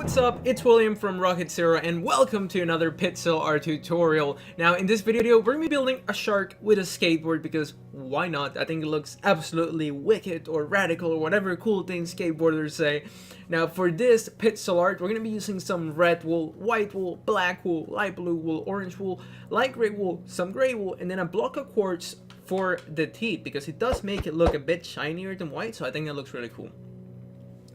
what's up? It's William from Rocket Zero and welcome to another pixel art tutorial. Now in this video we're going to be building a shark with a skateboard because why not? I think it looks absolutely wicked or radical or whatever cool things skateboarders say. Now for this pixel art we're going to be using some red wool, white wool, black wool, light blue wool, orange wool, light gray wool, some gray wool, and then a block of quartz for the teeth because it does make it look a bit shinier than white, so I think that looks really cool.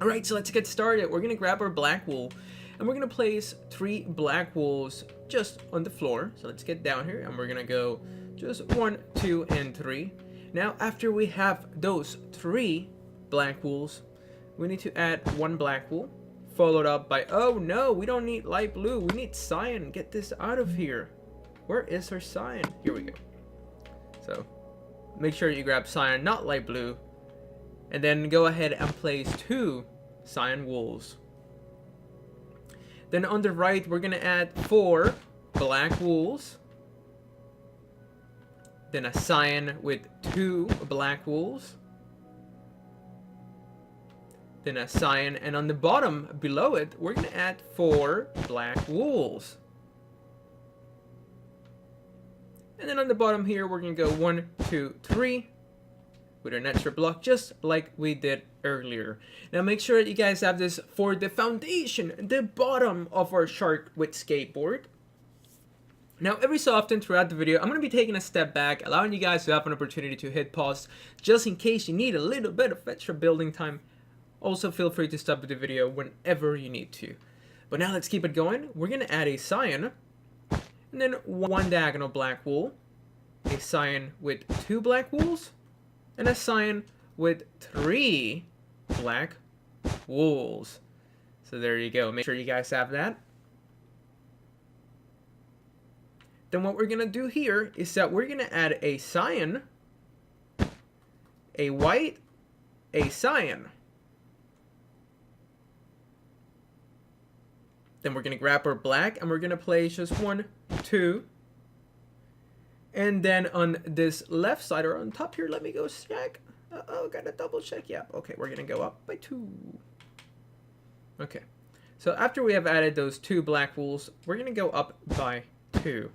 Alright, so let's get started. We're going to grab our black wool and we're going to place 3 black wools just on the floor. So let's get down here and we're going to go just 1, 2, and 3. Now after we have those 3 black wools, we need to add 1 black wool followed up by, oh no, we don't need light blue, we need cyan. Get this out of here. Where is our cyan? Here we go. So make sure you grab cyan, not light blue. And then go ahead and place 2 cyan wools. Then on the right, we're going to add 4 black wools. Then a cyan with 2 black wools. Then a cyan, and on the bottom below it, we're going to add 4 black wools. And then on the bottom here, we're going to go 1, 2, 3. With an extra block just like we did earlier. Now make sure that you guys have this for the foundation, the bottom of our shark with skateboard. Now every so often throughout the video I'm going to be taking a step back, allowing you guys to have an opportunity to hit pause just in case you need a little bit of extra building time. Also feel free to stop the video whenever you need to. But now let's keep it going. We're going to add a cyan and then 1 diagonal black wool, a cyan with 2 black wools, and a cyan with 3 black wools. So there you go. Make sure you guys have that. Then what we're going to do here is that we're going to add a cyan, a white, a cyan. Then we're going to grab our black and we're going to place just 1, 2. And then on this left side, or on top here, let me go check. Uh-oh, gotta double check. Yeah, okay, we're gonna go up by 2. Okay, so after we have added those 2 black wools, we're gonna go up by 2.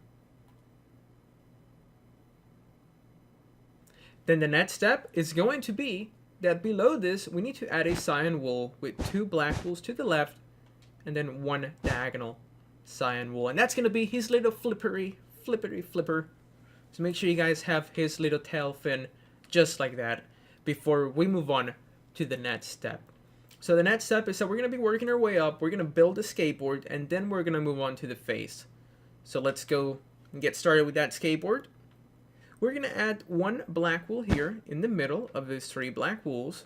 Then the next step is going to be that below this, we need to add a cyan wool with 2 black wools to the left, and then 1 diagonal cyan wool. And that's gonna be his little flippity flipper. So make sure you guys have his little tail fin just like that before we move on to the next step. So the next step is that we're going to be working our way up. We're going to build a skateboard and then we're going to move on to the face. So let's go and get started with that skateboard. We're going to add 1 black wool here in the middle of these 3 black wools.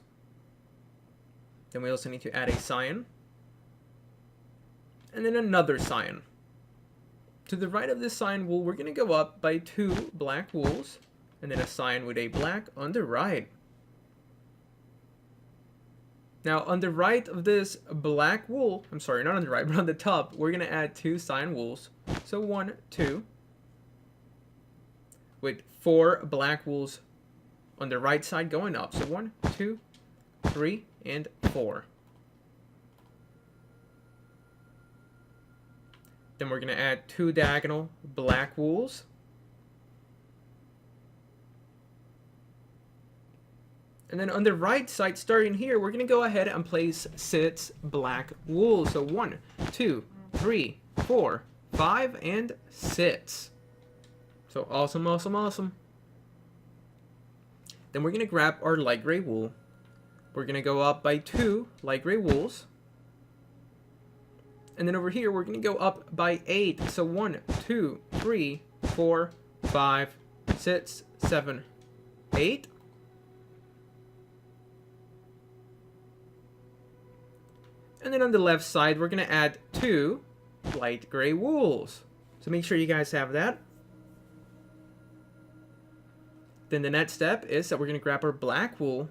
Then we also need to add a cyan. And then another cyan. To the right of this cyan wool, we're going to go up by 2 black wools, and then a cyan with a black on the right. Now, on the right of this black wool, I'm sorry, not on the right, but on the top, we're going to add 2 cyan wools. So 1, 2, with 4 black wools on the right side going up. So 1, 2, 3, and 4. Then we're going to add 2 diagonal black wools. And then on the right side, starting here, we're going to go ahead and place 6 black wools. So 1, 2, 3, 4, 5, and 6. So awesome, awesome, awesome. Then we're going to grab our light gray wool. We're going to go up by 2 light gray wools. And then over here, we're going to go up by 8. So 1, 2, 3, 4, 5, 6, 7, 8. And then on the left side, we're going to add 2 light gray wools. So make sure you guys have that. Then the next step is that we're going to grab our black wool.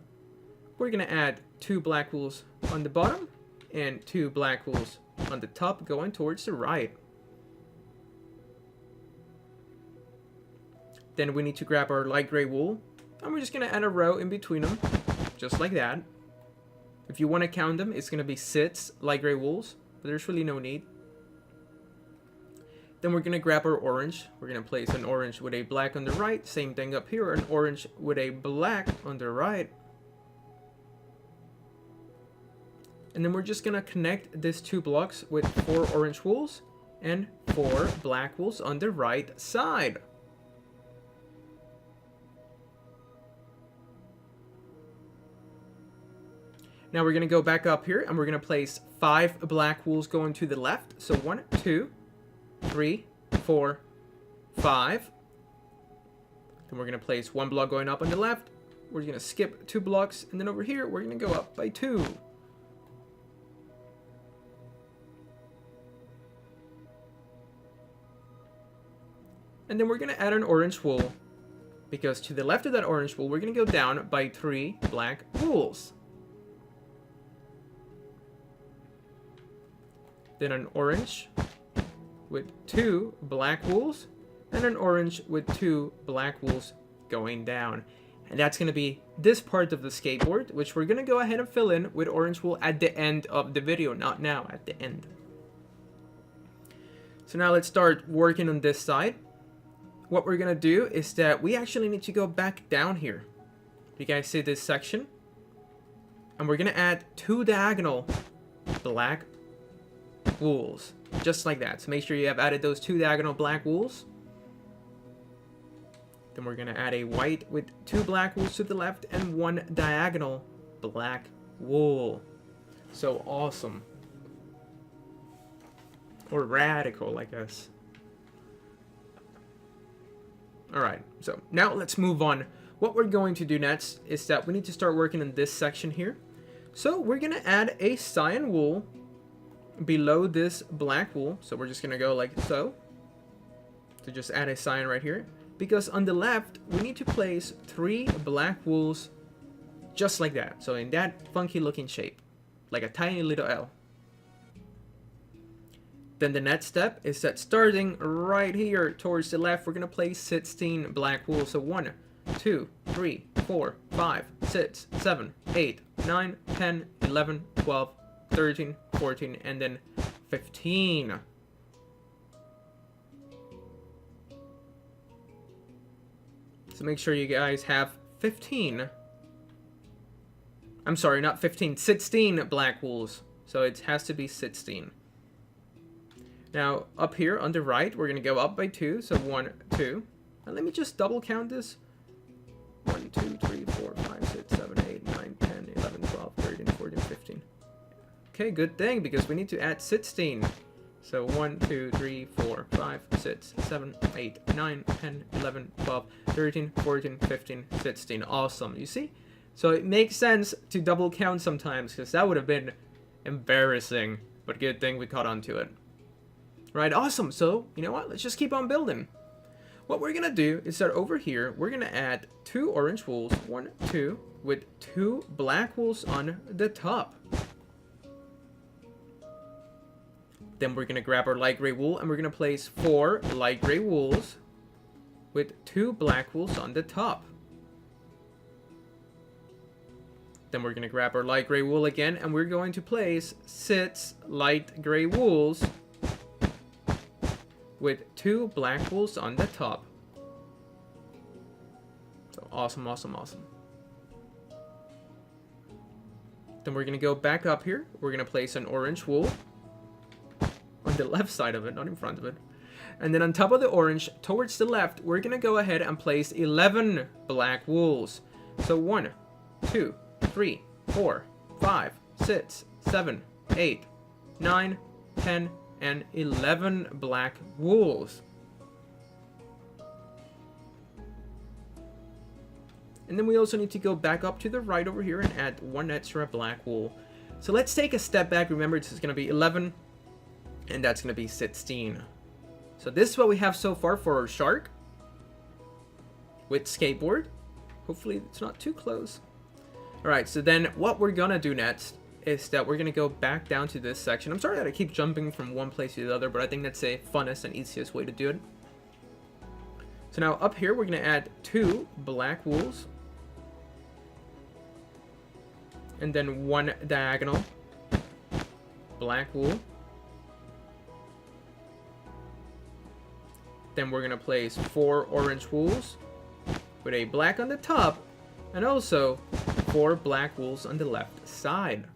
We're going to add 2 black wools on the bottom and 2 black wools on the top going towards the right. Then we need to grab our light gray wool and we're just going to add a row in between them just like that. If you want to count them, it's going to be 6 light gray wools but there's really no need. Then we're going to grab our orange. We're going to place an orange with a black on the right. Same thing up here, an orange with a black on the right. And then we're just going to connect these 2 blocks with 4 orange wools and 4 black wools on the right side. Now we're going to go back up here and we're going to place 5 black wools going to the left. So 1, 2, 3, 4, 5. Then we're going to place 1 block going up on the left. We're going to skip 2 blocks. And then over here, we're going to go up by 2. And then we're going to add an orange wool. Because to the left of that orange wool, we're going to go down by 3 black wools. Then an orange with 2 black wools, and an orange with 2 black wools going down. And that's going to be this part of the skateboard, which we're going to go ahead and fill in with orange wool at the end of the video, not now, at the end. So now let's start working on this side. What we're going to do is that we actually need to go back down here. You guys see this section? And we're going to add 2 diagonal black wools. Just like that. So make sure you have added those 2 diagonal black wools. Then we're going to add a white with 2 black wools to the left and 1 diagonal black wool. So awesome. Or radical, I guess. Alright, so now let's move on. What we're going to do next is that we need to start working on this section here. So we're going to add a cyan wool below this black wool. So we're just going to go like so. To just add a cyan right here. Because on the left, we need to place 3 black wools just like that. So in that funky looking shape. Like a tiny little L. Then the next step is that starting right here towards the left, we're going to place 16 black wool. So 1, 2, 3, 4, 5, 6, 7, 8, 9, 10, 11, 12, 13, 14, and then 15. So make sure you guys have 15. I'm sorry, not 15, 16 black wools. So it has to be 16. Now, up here on the right, we're going to go up by 2. So 1, 2. And let me just double count this. 1, 2, 3, 4, 5, 6, 7, 8, 9, 10, 11, 12, 13, 14, 15. Okay, good thing, because we need to add 16. So 1, 2, 3, 4, 5, 6, 7, 8, 9, 10, 11, 12, 13, 14, 15, 16. Awesome. You see? So it makes sense to double count sometimes, because that would have been embarrassing. But good thing we caught on to it. Right, awesome. So, you know what? Let's just keep on building. What we're going to do is that over here, we're going to add 2 orange wools. 1, 2, with 2 black wools on the top. Then we're going to grab our light gray wool and we're going to place 4 light gray wools with 2 black wools on the top. Then we're going to grab our light gray wool again and we're going to place 6 light gray wools with 2 black wools on the top. So awesome, awesome, awesome. Then we're going to go back up here. We're going to place an orange wool on the left side of it, not in front of it. And then on top of the orange, towards the left, we're going to go ahead and place 11 black wools. So 1, 2, 3, 4, 5, 6, 7, 8, 9, 10, and 11 black wools. And then we also need to go back up to the right over here and add 1 extra black wool. So let's take a step back. Remember, this is going to be 11, and that's going to be 16. So this is what we have so far for our shark with skateboard. Hopefully it's not too close. Alright, so then what we're going to do next is that we're going to go back down to this section. I'm sorry that I keep jumping from one place to the other, but I think that's the funnest and easiest way to do it. So now up here, we're going to add 2 black wools. And then 1 diagonal black wool. Then we're gonna place 4 orange wools with a black on the top, and also 4 black wools on the left side.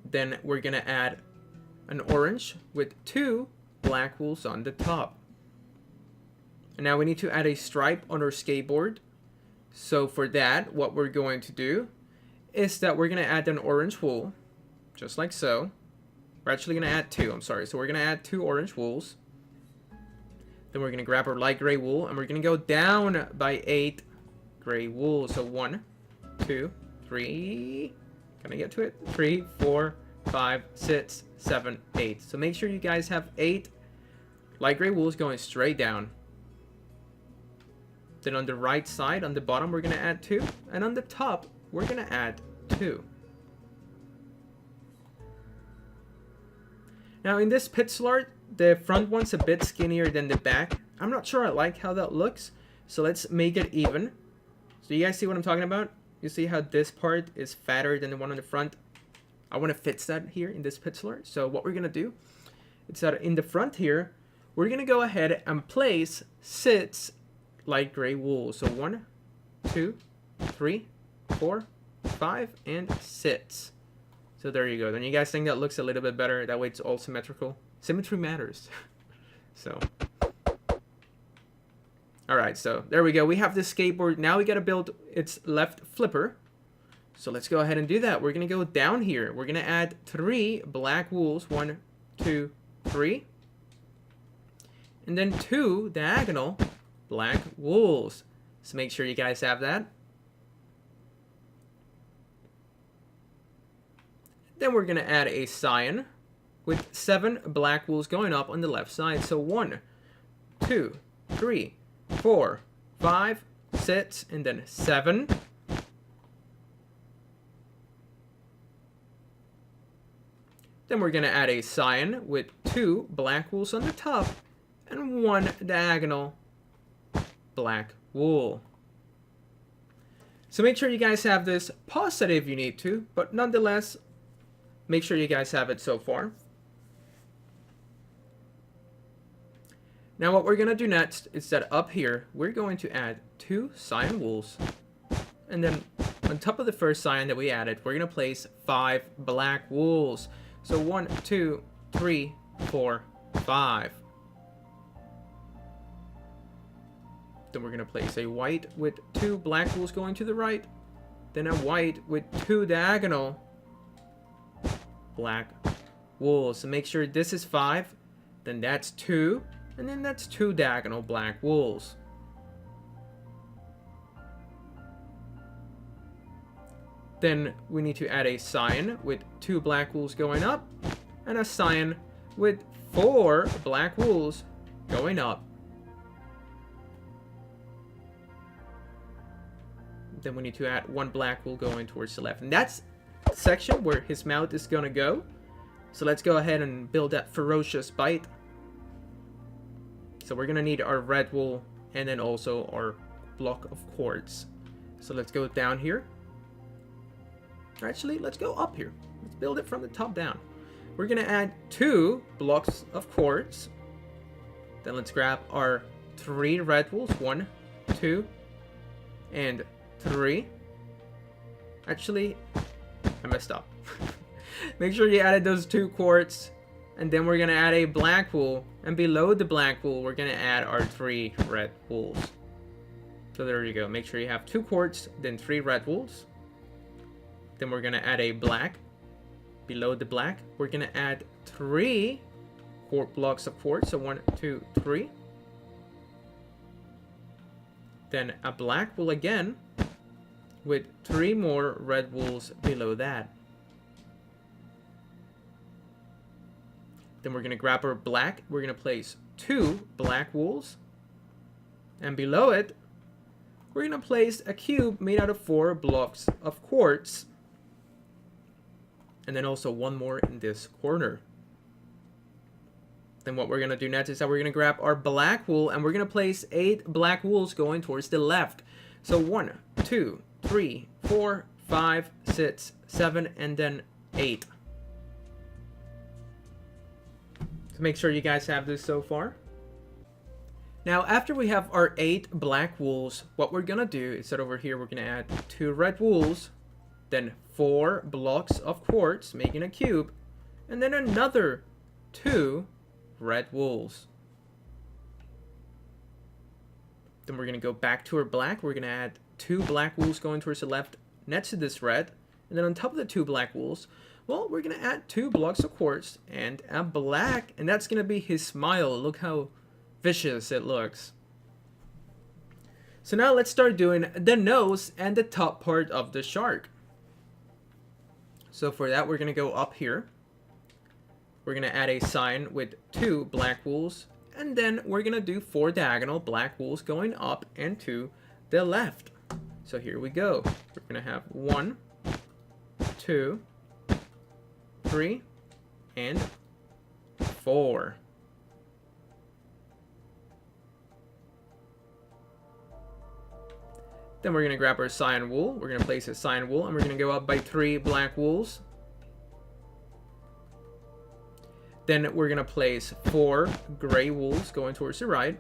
Then we're gonna add an orange with 2 black wools on the top. And now we need to add a stripe on our skateboard. So for that, what we're going to do is that we're gonna add an orange wool, just like so. We're actually gonna add 2, I'm sorry. So we're gonna add 2 orange wools. Then we're gonna grab our light gray wool and we're gonna go down by 8 gray wool. So 1, 2, 3, can I get to it? 3, 4, 5, 6, 7, 8. So make sure you guys have 8 light gray wools going straight down. Then on the right side, on the bottom, we're gonna add 2, and on the top, we're gonna add 2. Now in this pixel art, the front one's a bit skinnier than the back. I'm not sure I like how that looks, so let's make it even. So you guys see what I'm talking about? You see how this part is fatter than the one on the front? I want to fix that here in this pixel art. So what we're gonna do is that in the front here, we're gonna go ahead and place 6 light gray wool. So 1, 2, 3, 4, 5, and 6. So there you go. Then you guys think that looks a little bit better? That way it's all symmetrical. Symmetry matters. So. Alright, so there we go. We have this skateboard. Now we gotta build its left flipper. So let's go ahead and do that. We're gonna go down here. We're gonna add 3 black wools. 1, 2, 3. And then 2 diagonal black wools. So make sure you guys have that. Then we're gonna add a cyan with 7 black wools going up on the left side. So 1, 2, 3, 4, 5, 6, and then 7. Then we're gonna add a cyan with 2 black wools on the top and 1 diagonal black wool. So make sure you guys have this. Pause it if you need to, but nonetheless, make sure you guys have it so far. Now what we're gonna do next is that up here, we're going to add 2 cyan wools. And then on top of the first cyan that we added, we're gonna place 5 black wools. So 1, 2, 3, 4, 5. Then we're gonna place a white with 2 black wools going to the right. Then a white with 2 diagonal black wools. So make sure this is 5, then that's 2, and then that's 2 diagonal black wools. Then we need to add a cyan with 2 black wools going up, and a cyan with 4 black wools going up. Then we need to add 1 black wool going towards the left. And that's the section where his mouth is gonna go. So let's go ahead and build that ferocious bite. So we're gonna need our red wool and then also our block of quartz. So let's go down here. Actually, let's go up here. Let's build it from the top down. We're gonna add 2 blocks of quartz. Then let's grab our 3 red wools. 1, 2, and 3. Actually, I messed up. Make sure you added those 2 quartz. And then we're gonna add a black wool. And below the black wool, we're gonna add our 3 red wools. So there you go. Make sure you have 2 quartz, then 3 red wools. Then we're gonna add a black. Below the black, we're gonna add 3 blocks of quartz. So 1, 2, 3. Then a black wool again, with 3 more red wools below that. Then we're gonna grab our black. We're gonna place 2 black wools. And below it, we're gonna place a cube made out of 4 blocks of quartz. And then also 1 more in this corner. Then what we're gonna do next is that we're gonna grab our black wool and we're gonna place 8 black wools going towards the left. So 1, 2, 3, 4, 5, 6, 7, and then 8. So make sure you guys have this so far. Now, after we have our 8 black wools, what we're gonna do is that over here we're gonna add 2 red wools, then 4 blocks of quartz, making a cube, and then another 2 red wools. Then we're gonna go back to our black. We're gonna add 2 black wools going towards the left next to this red, and then on top of the 2 black wools, well, we're gonna add 2 blocks of quartz and a black, and that's gonna be his smile. Look how vicious it looks. So now let's start doing the nose and the top part of the shark. So for that, we're gonna go up here. We're gonna add a sign with 2 black wools, and then we're gonna do 4 diagonal black wools going up and to the left. So here we go. We're gonna have 1, 2, 3, and 4. Then we're going to grab our cyan wool. We're going to place a cyan wool, and we're going to go up by 3 black wools. Then we're going to place 4 gray wools going towards the right.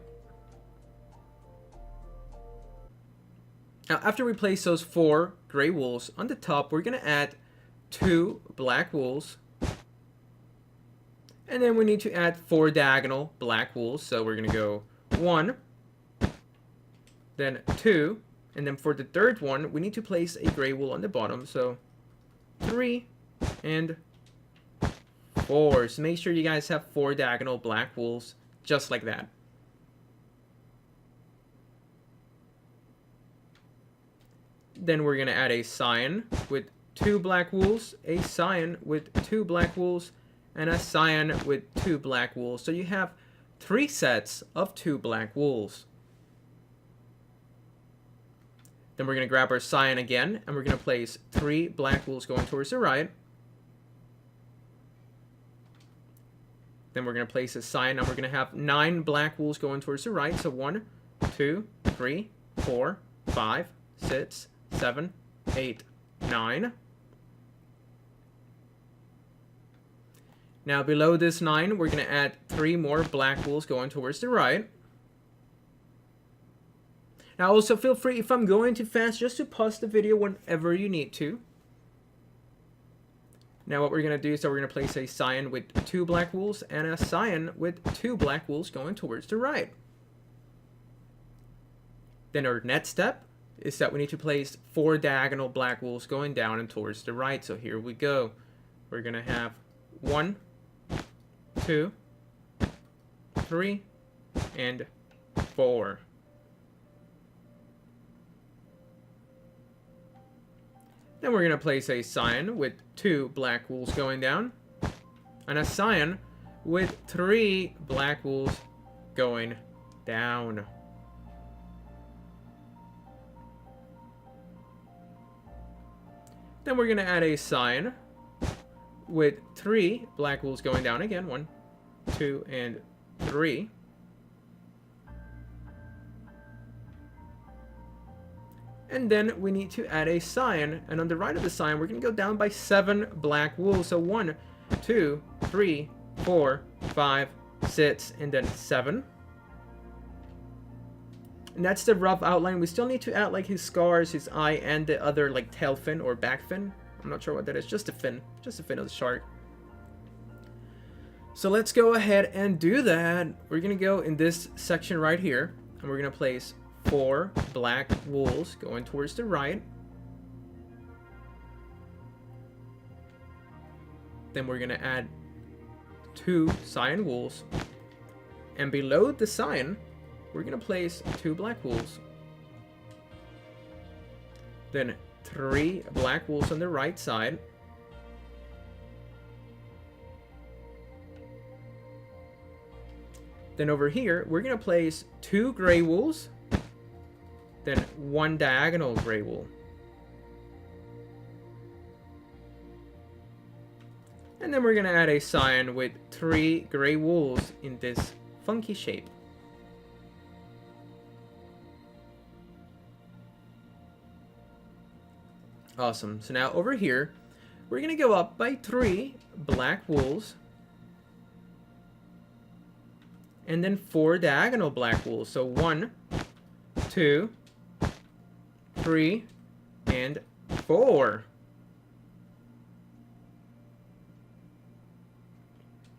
Now, after we place those 4 gray wools on the top, we're going to add 2 black wools. And then we need to add 4 diagonal black wools. So we're going to go 1, then 2, and then for the third one, we need to place a gray wool on the bottom. So 3 and 4. So make sure you guys have 4 diagonal black wools, just like that. Then we're going to add a cyan with 2 black wools, a cyan with 2 black wools, and a cyan with 2 black wools. So you have 3 sets of 2 black wools. Then we're going to grab our cyan again, and we're going to place 3 black wools going towards the right. Then we're going to place a cyan, and we're going to have 9 black wools going towards the right. So 1, 2, 3, 4, 5, 6, 7, 8, 9. Now below this 9, we're going to add 3 more black wools going towards the right. Now also feel free, if I'm going too fast, just to pause the video whenever you need to. Now what we're going to do is that we're going to place a cyan with 2 black wools and a cyan with 2 black wools going towards the right. Then our next step is that we need to place 4 diagonal black wools going down and towards the right. So here we go. We're going to have 1, 2, 3, and 4. Then we're going to place a cyan with 2 black wools going down, and a cyan with 3 black wools going down. Then we're going to add a cyan with 3 black wools going down again. 1, 2, and 3. And then we need to add a cyan, and on the right of the cyan, we're going to go down by 7 black wools. So 1, 2, 3, 4, 5, 6, and then 7. And that's the rough outline. We still need to add like his scars, his eye, and the other like tail fin or back fin. I'm not sure what that is. Just a fin of the shark. So let's go ahead and do that. We're going to go in this section right here, and we're going to place 4 black wools going towards the right. Then we're going to add 2 cyan wools. And below the cyan, we're going to place 2 black wools. Then 3 black wools on the right side. Then over here, we're going to place 2 gray wools. Then 1 diagonal gray wool. And then we're going to add a cyan with 3 gray wools in this funky shape. Awesome. So now over here, we're going to go up by 3 black wools. and then 4 diagonal black wools. So 1, 2, 3, and 4.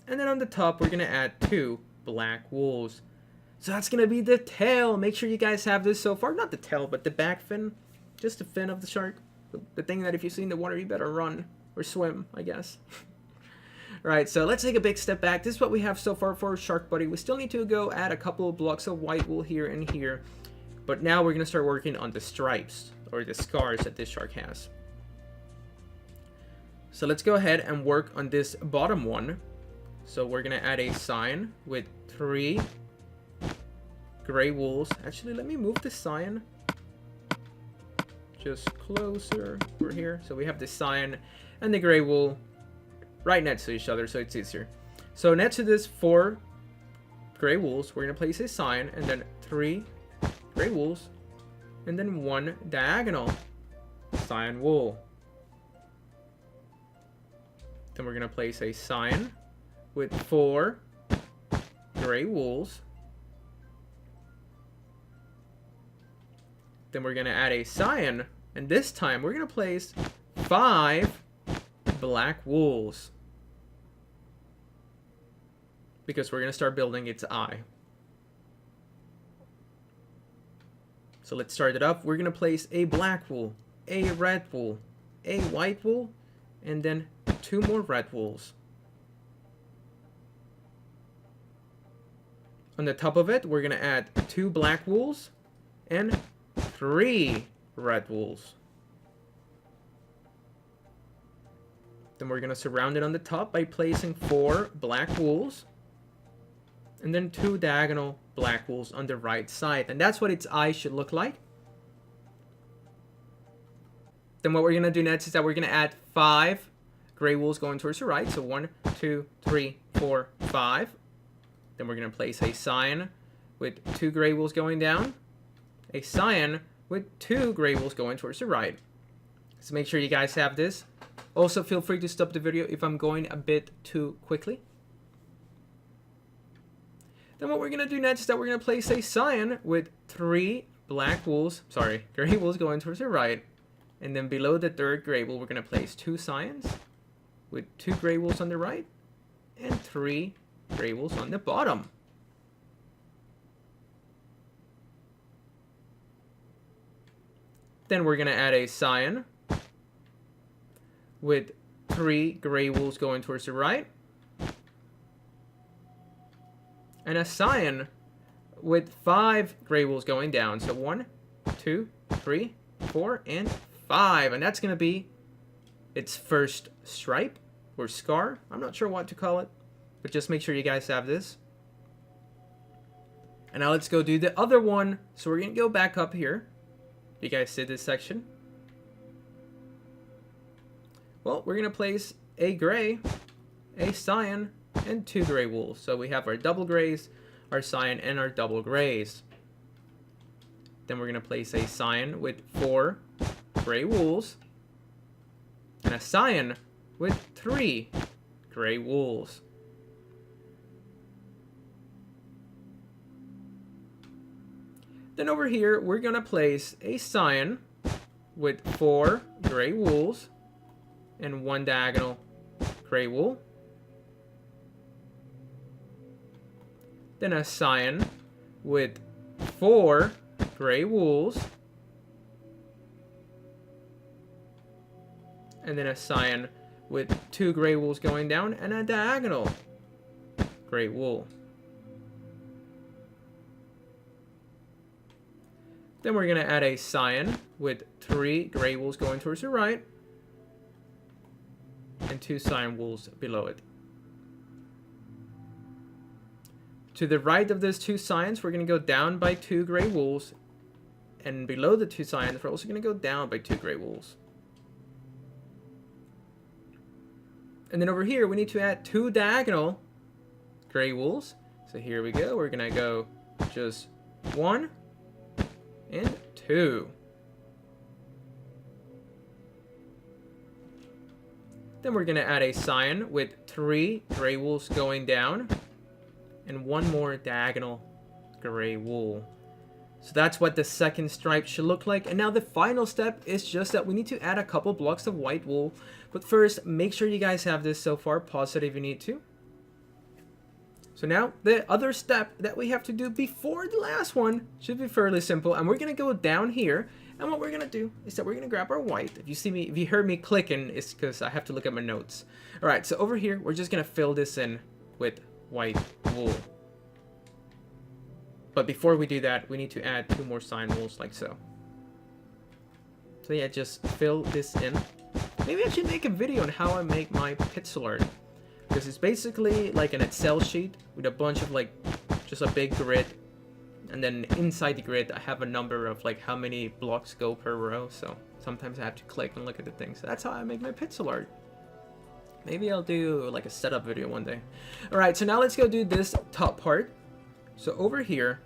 And then on the top, we're going to add 2 black wools. So that's going to be the tail. Make sure you guys have this so far. Not the tail, but the back fin. Just the fin of the shark. The thing that if you see in the water, you better run or swim, I guess. Alright, so let's take a big step back. This is what we have so far for Shark Buddy. We still need to go add a couple of blocks of white wool here and here. But now we're going to start working on the stripes, or the scars that this shark has. So let's go ahead and work on this bottom one. So we're going to add a sign with 3 gray wools. Actually, let me move the sign just closer over here. So we have the sign and the gray wool right next to each other, so it's easier. So next to this 4 gray wools, we're going to place a sign, and then 3 gray wools, and then 1 diagonal sign wool. Then we're going to place a sign with 4 gray wools. Then we're going to add a sign, and this time we're going to place 5 black wools, because we're going to start building its eye. So let's start it up. We're going to place a black wool, a red wool, a white wool, and then 2 more red wools. On the top of it, we're going to add 2 black wools and 3 red wools. Then we're going to surround it on the top by placing 4 black wools and then 2 diagonal black wools on the right side. And that's what its eye should look like. Then what we're going to do next is that we're going to add 5 gray wools going towards the right. So 1, 2, 3, 4, 5. Then we're going to place a sign with 2 gray wools going down. A sign with 2 gray wools going towards the right. So make sure you guys have this. Also, feel free to stop the video if I'm going a bit too quickly. Then what we're going to do next is that we're going to place a sign with 3 gray wools going towards the right. And then below the 3rd gray wool, we're going to place 2 signs with 2 gray wools on the right and 3 gray wools on the bottom. Then we're going to add a sign with 3 gray wools going towards the right. And a sign with 5 gray wools going down. So 1, 2, 3, 4, and 5. And that's going to be its first stripe or scar. I'm not sure what to call it, but just make sure you guys have this. And now let's go do the other one. So we're going to go back up here. You guys see this section? Well, we're going to place a gray, a cyan, and 2 gray wools. So we have our double grays, our cyan, and our double grays. Then we're going to place a cyan with 4 gray wools and a cyan with 3 gray wools. Then over here, we're going to place a cyan with 4 gray wools and 1 diagonal gray wool. Then a cyan with 4 gray wools. And then a cyan with 2 gray wools going down and a diagonal gray wool. Then we're going to add a cyan with 3 gray wools going towards the right and 2 cyan wools below it. To the right of those 2 cyans, we're going to go down by 2 gray wools. And below the 2 cyans, we're also going to go down by 2 gray wools. And then over here, we need to add 2 diagonal gray wools. So here we go. We're going to go just 1 and 2. Then we're going to add a cyan with 3 gray wools going down and one more diagonal gray wool. So that's what the second stripe should look like. And now the final step is just that we need to add a couple blocks of white wool. But first, make sure you guys have this so far. Pause it if you need to. So now the other step that we have to do before the last one should be fairly simple. And we're going to go down here. And what we're going to do is that we're going to grab our white. If you heard me clicking, it's because I have to look at my notes. All right, so over here, we're just going to fill this in with white wool. But before we do that, we need to add 2 more sign wools like so. So yeah, just fill this in. Maybe I should make a video on how I make my pixel art. Because it's basically like an Excel sheet with a bunch of like, just a big grid. And then inside the grid, I have a number of like how many blocks go per row. So sometimes I have to click and look at the things. So that's how I make my pixel art. Maybe I'll do like a setup video one day. Alright, so now let's go do this top part. So over here,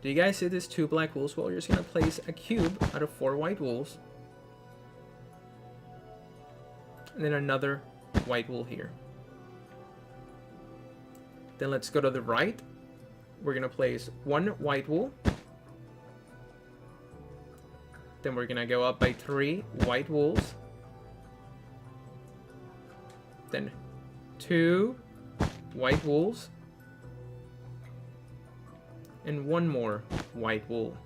do you guys see these 2 black wools? Well, you're just going to place a cube out of 4 white wools. And then another white wool here. Then let's go to the right. We're going to place 1 white wool. Then we're going to go up by 3 white wools. Then 2 white wools. And 1 more white wool.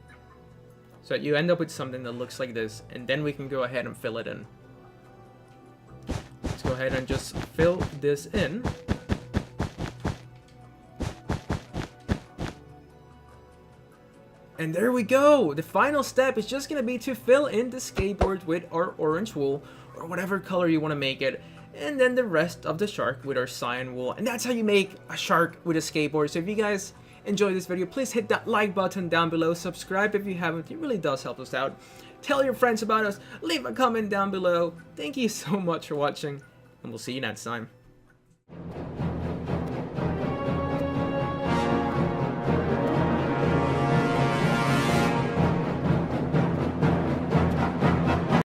So you end up with something that looks like this, and then we can go ahead and fill it in. Let's go ahead and just fill this in. And there we go! The final step is just gonna be to fill in the skateboard with our orange wool, or whatever color you want to make it. And then the rest of the shark with our cyan wool. And that's how you make a shark with a skateboard. So if you guys enjoyed this video, please hit that like button down below. Subscribe if you haven't. It really does help us out. Tell your friends about us. Leave a comment down below. Thank you so much for watching, and we'll see you next time.